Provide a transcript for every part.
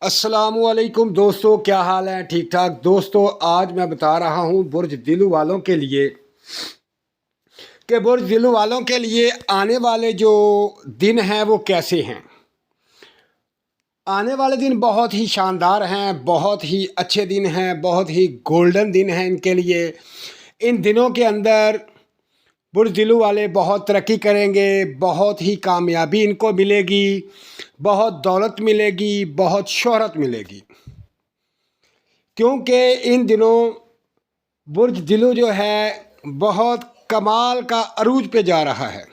अस्सलाम वालेकुम दोस्तों, क्या हाल है? ठीक ठाक दोस्तों। आज मैं बता रहा हूँ बुर्ज दिलू वालों के लिए कि बुर्ज दिलू वालों के लिए आने वाले जो दिन हैं वो कैसे हैं। आने वाले दिन बहुत ही शानदार हैं, बहुत ही अच्छे दिन हैं, बहुत ही गोल्डन दिन हैं इनके लिए। इन दिनों के अंदर बुर्ज दिलू वाले बहुत तरक्की करेंगे, बहुत ही कामयाबी इनको मिलेगी, बहुत दौलत मिलेगी, बहुत शोहरत मिलेगी, क्योंकि इन दिनों बुर्ज दिलू जो है बहुत कमाल का अरूज पे जा रहा है।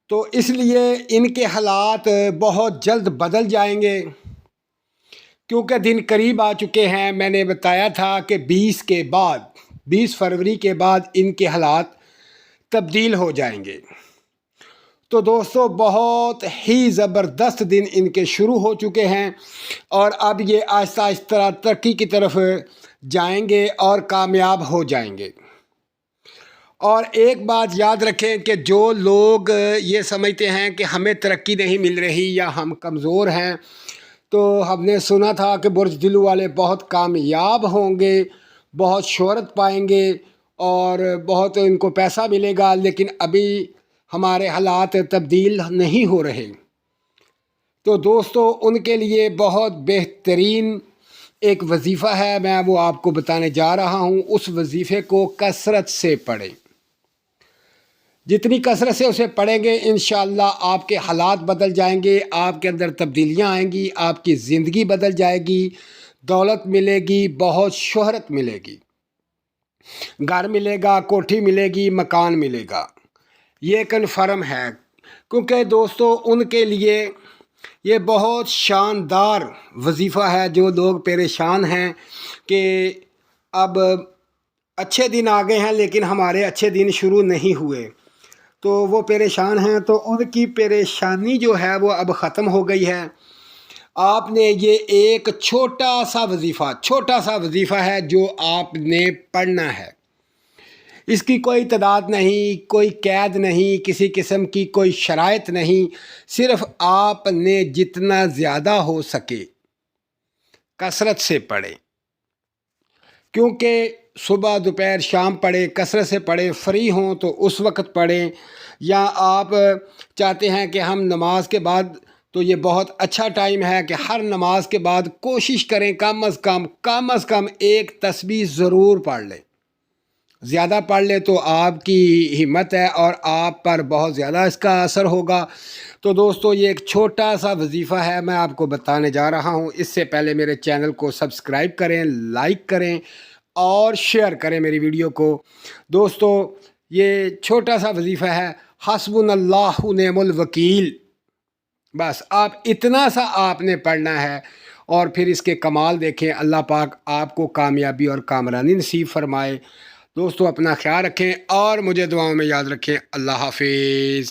तो इसलिए इनके हालात बहुत जल्द बदल जाएंगे, क्योंकि दिन करीब आ चुके हैं। मैंने बताया था कि 20 फरवरी के बाद इनके हालात तब्दील हो जाएंगे। तो दोस्तों, बहुत ही ज़बरदस्त दिन इनके शुरू हो चुके हैं और अब ये आहिस्ता आहिस्ता तरक्की की तरफ जाएंगे और कामयाब हो जाएंगे। और एक बात याद रखें कि जो लोग ये समझते हैं कि हमें तरक्की नहीं मिल रही या हम कमज़ोर हैं, तो हमने सुना था कि बुर्ज दिलू वाले बहुत कामयाब होंगे, बहुत शोहरत पाएंगे और बहुत इनको पैसा मिलेगा, लेकिन अभी हमारे हालात तब्दील नहीं हो रहे। तो दोस्तों, उनके लिए बहुत बेहतरीन एक वजीफ़ा है, मैं वो आपको बताने जा रहा हूँ। उस वजीफ़े को कसरत से पढ़ें। जितनी कसरत से उसे पढ़ेंगे इंशाअल्लाह आपके हालात बदल जाएंगे, आपके अंदर तब्दीलियाँ आएंगी, आपकी ज़िंदगी बदल जाएगी, दौलत मिलेगी, बहुत शोहरत मिलेगी, घर मिलेगा, कोठी मिलेगी, मकान मिलेगा। ये कन्फर्म है, क्योंकि दोस्तों उनके लिए ये बहुत शानदार वजीफ़ा है। जो लोग परेशान हैं कि अब अच्छे दिन आ गए हैं लेकिन हमारे अच्छे दिन शुरू नहीं हुए, तो वो परेशान हैं, तो उनकी परेशानी जो है वो अब ख़त्म हो गई है। आपने ये एक छोटा सा वजीफ़ा है जो आपने पढ़ना है। इसकी कोई तादाद नहीं, कोई कैद नहीं, किसी किस्म की कोई शराइत नहीं। सिर्फ़ आपने जितना ज़्यादा हो सके कसरत से पढ़ें, क्योंकि सुबह दोपहर शाम पढ़ें, कसरत से पढ़ें। फ्री हों तो उस वक्त पढ़ें, या आप चाहते हैं कि हम नमाज के बाद, तो ये बहुत अच्छा टाइम है कि हर नमाज के बाद कोशिश करें कम अज़ कम एक तस्बीह ज़रूर पढ़ लें। ज़्यादा पढ़ ले तो आपकी हिम्मत है और आप पर बहुत ज़्यादा इसका असर होगा। तो दोस्तों, ये एक छोटा सा वजीफ़ा है, मैं आपको बताने जा रहा हूँ। इससे पहले मेरे चैनल को सब्सक्राइब करें, लाइक करें और शेयर करें मेरी वीडियो को। दोस्तों, ये छोटा सा वजीफ़ा है, हस्बुनल्लाहु नेमुल वकील। बस आप इतना सा आपने पढ़ना है और फिर इसके कमाल देखें। अल्लाह पाक आपको कामयाबी और कामरानी नसीब फरमाए। दोस्तों, अपना ख्याल रखें और मुझे दुआओं में याद रखें। अल्लाह हाफिज़।